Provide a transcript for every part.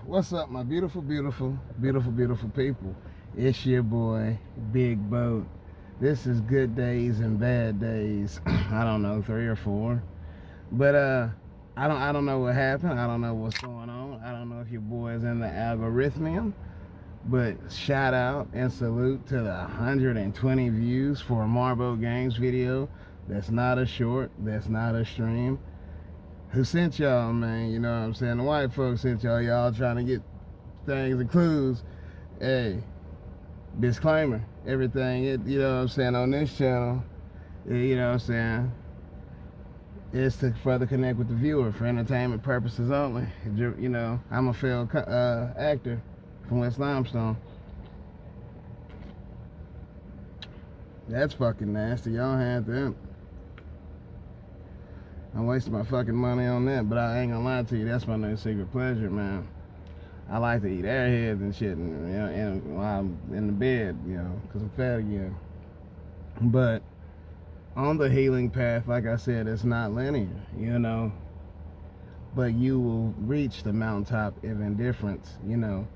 What's up, my beautiful, beautiful, beautiful, beautiful people? It's your boy, Big Boat. This is good days and bad days. I don't know, 3 or 4. But I don't know what happened. I don't know what's going on. I don't know if your boy is in the algorithmium. But shout out and salute to the 120 views for a Marbo Games video. That's not a short. That's not a stream. Who sent y'all, man? You know what I'm saying? The white folks sent y'all. Y'all trying to get things and clues. Hey, disclaimer. Everything, you know what I'm saying, on this channel, you know what I'm saying, is to further connect with the viewer for entertainment purposes only. You know, I'm a failed actor from West Limestone. That's fucking nasty. Y'all had that. I'm wasting my fucking money on that, but I ain't gonna lie to you, that's my new secret pleasure, man. I like to eat airheads and shit, and, you know, and while I'm in the bed, you know, because I'm fat again. But on the healing path, like I said, it's not linear, you know. But you will reach the mountaintop of indifference, you know.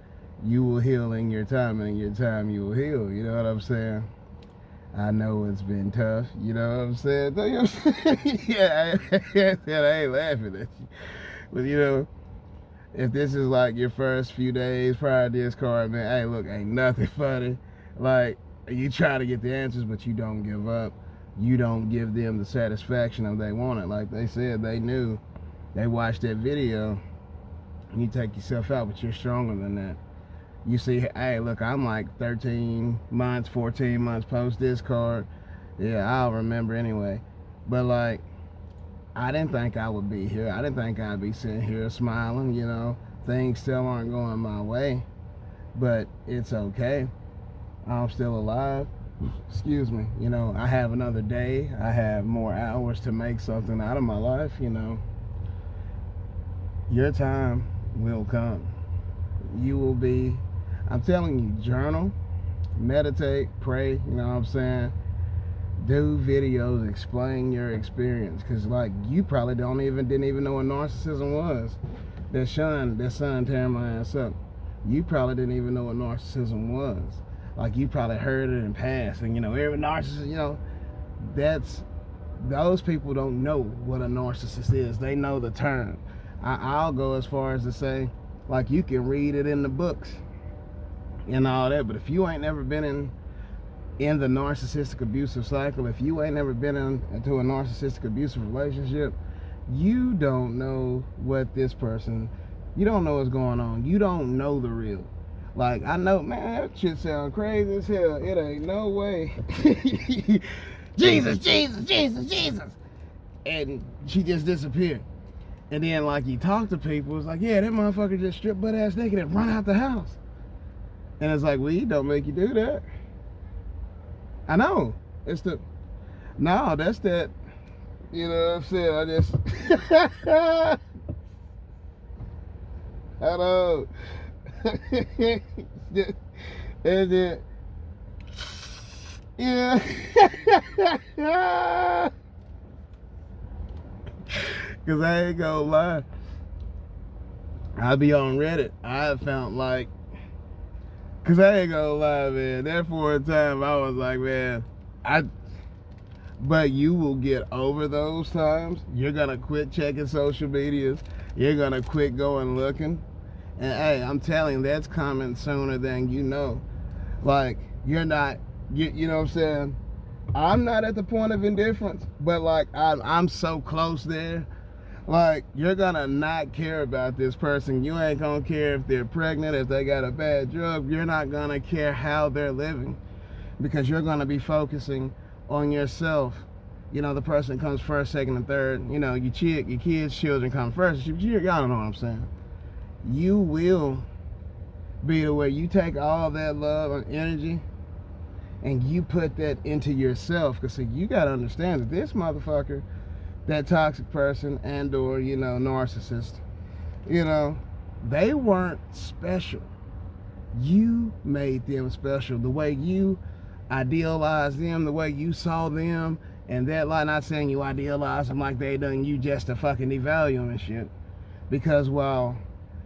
You will heal in your time, and in your time you will heal, you know what I'm saying? I know it's been tough, you know what I'm saying? You know what I'm saying? Yeah, I ain't laughing at you. But, you know, if this is like your first few days prior to this card, man, hey, look, ain't nothing funny. Like, you try to get the answers, but you don't give up. You don't give them the satisfaction of they want it. Like they said, they knew. They watched that video. You take yourself out, but you're stronger than that. You see, hey, look, I'm like 13 months, 14 months post this card. Yeah, I'll remember anyway. But, like, I didn't think I would be here. I didn't think I'd be sitting here smiling, you know. Things still aren't going my way. But it's okay. I'm still alive. Excuse me. You know, I have another day. I have more hours to make something out of my life, you know. Your time will come. You will be, I'm telling you, journal, meditate, pray, you know what I'm saying? Do videos, explain your experience, because like you probably didn't even know what narcissism was. That son tearing my ass up. You probably didn't even know what narcissism was. Like you probably heard it in passing, you know, every narcissist, you know, those people don't know what a narcissist is. They know the term. I'll go as far as to say, like, you can read it in the books and all that, but if you ain't never been in the narcissistic abusive cycle, if you ain't never been into a narcissistic abusive relationship, you don't know what this person, you don't know what's going on. You don't know the real. Like, I know, man, that shit sound crazy as hell. It ain't no way. Jesus, Jesus, Jesus, Jesus. And she just disappeared. And then, like, you talk to people, it's like, yeah, that motherfucker just stripped butt ass naked and run out the house. And it's like, weed don't make you do that. I know. No, that's that, you know what I'm saying? I just, I know. And then, yeah. Because I ain't gonna lie. I be on Reddit. I found like, because I ain't gonna lie, man. Therefore, a time I was like, man, but you will get over those times. You're gonna quit checking social medias. You're gonna quit going looking. And hey, I'm telling you, that's coming sooner than you know. Like, you're not, you know what I'm saying? I'm not at the point of indifference, but like, I'm so close there. Like, you're gonna not care about this person. You ain't gonna care if they're pregnant, if they got a bad drug. You're not gonna care how they're living, because you're gonna be focusing on yourself. You know, the person comes first, second, and third. You know, your kids, children come first. Y'all don't know what I'm saying. You will be the way you take all that love and energy and you put that into yourself. Because, see, you gotta understand that this motherfucker, that toxic person and or, you know, narcissist, you know, they weren't special. You made them special. The way you idealized them, the way you saw them, and that, like, not saying you idealize them like they done you just to fucking devalue them and shit. Because while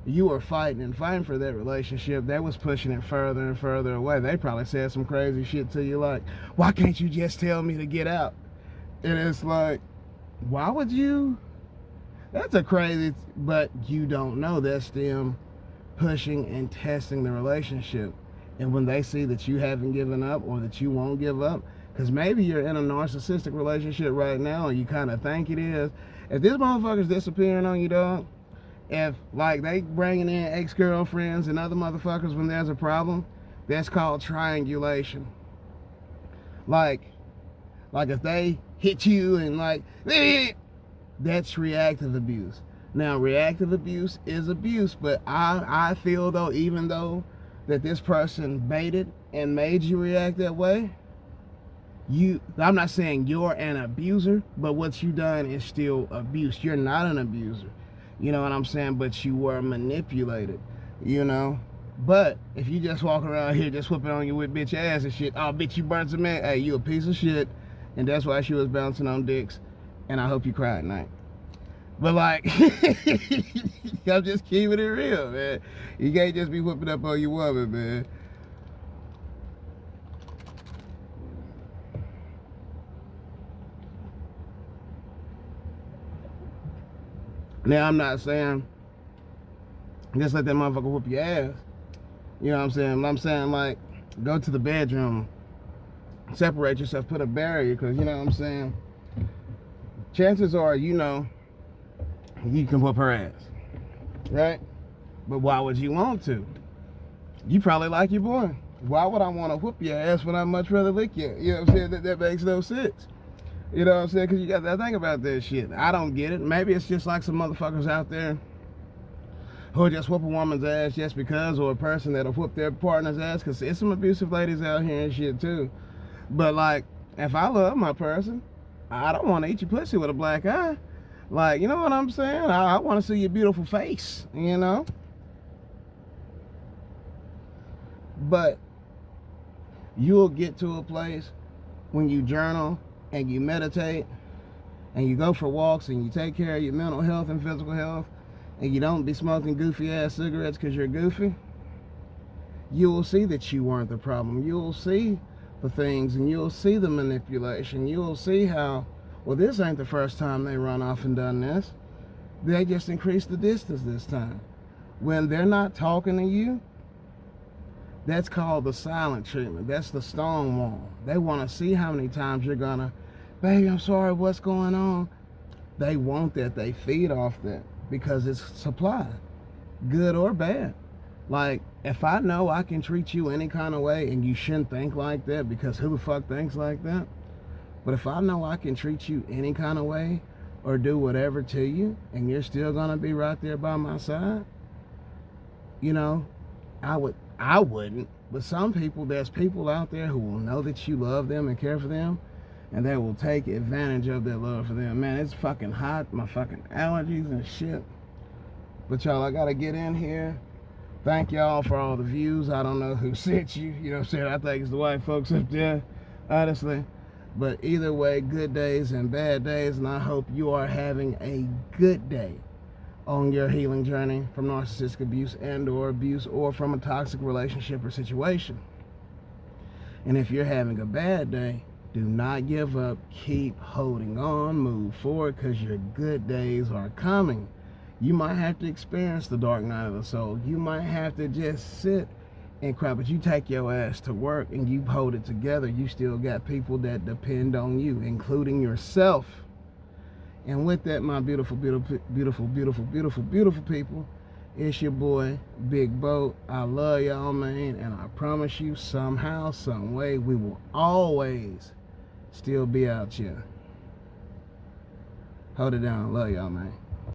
you were fighting and fighting for that relationship, that was pushing it further and further away. They probably said some crazy shit to you like, why can't you just tell me to get out? And it's like, why would you? That's a crazy, but you don't know. That's them pushing and testing the relationship. And when they see that you haven't given up or that you won't give up, because maybe you're in a narcissistic relationship right now and you kind of think it is. If this motherfucker's disappearing on you, dog, if like they bringing in ex-girlfriends and other motherfuckers when there's a problem, that's called triangulation. Like if they hit you and like, that's reactive abuse. Now, reactive abuse is abuse, but I feel though, even though that this person baited and made you react that way, I'm not saying you're an abuser, but what you done is still abuse. You're not an abuser. You know what I'm saying? But you were manipulated, you know? But if you just walk around here just whooping on you with bitch ass and shit, oh, bitch, you burnt some man. Hey, you a piece of shit. And that's why she was bouncing on dicks. And I hope you cry at night. But like, I'm just keeping it real, man. You can't just be whooping up on your woman, man. Now, I'm not saying just let that motherfucker whoop your ass. You know what I'm saying? I'm saying, like, go to the bedroom, separate yourself, put a barrier, because, you know what I'm saying? Chances are, you know, you can whoop her ass, right? But why would you want to? You probably like your boy. Why would I want to whoop your ass when I'd much rather lick you? You know what I'm saying? That makes no sense. You know what I'm saying? Because you got to think about that shit. I don't get it. Maybe it's just like some motherfuckers out there who just whoop a woman's ass just because, or a person that'll whoop their partner's ass, because there's some abusive ladies out here and shit too. But like, if I love my person, I don't want to eat your pussy with a black eye. Like, you know what I'm saying? I want to see your beautiful face, you know? But you'll get to a place when you journal and you meditate and you go for walks and you take care of your mental health and physical health and you don't be smoking goofy ass cigarettes because you're goofy, you will see that you weren't the problem. You'll see the things and you'll see the manipulation. You'll see how, well, this ain't the first time they run off and done this. They just increased the distance this time. When they're not talking to you, that's called the silent treatment. That's the stone wall. They want to see how many times you're gonna, baby, I'm sorry, what's going on? They want that. They feed off that because it's supply, good or bad. Like, if I know I can treat you any kind of way and you shouldn't think like that, because who the fuck thinks like that? But if I know I can treat you any kind of way or do whatever to you and you're still gonna be right there by my side, you know, I wouldn't. But some people, there's people out there who will know that you love them and care for them, and they will take advantage of their love for them. Man, it's fucking hot, my fucking allergies and shit. But y'all, I gotta get in here. Thank y'all for all the views. I don't know who sent you. You know what I'm saying? I think it's the white folks up there, honestly. But either way, good days and bad days, and I hope you are having a good day on your healing journey from narcissistic abuse and or abuse, or from a toxic relationship or situation. And if you're having a bad day, do not give up. Keep holding on. Move forward, because your good days are coming. You might have to experience the dark night of the soul. You might have to just sit and cry, but you take your ass to work and you hold it together. You still got people that depend on you, including yourself. And with that, my beautiful, beautiful, beautiful, beautiful, beautiful, beautiful people, it's your boy, Big Bo. I love y'all, man, and I promise you, somehow, some way, we will always still be out here. Hold it down. Love y'all, man.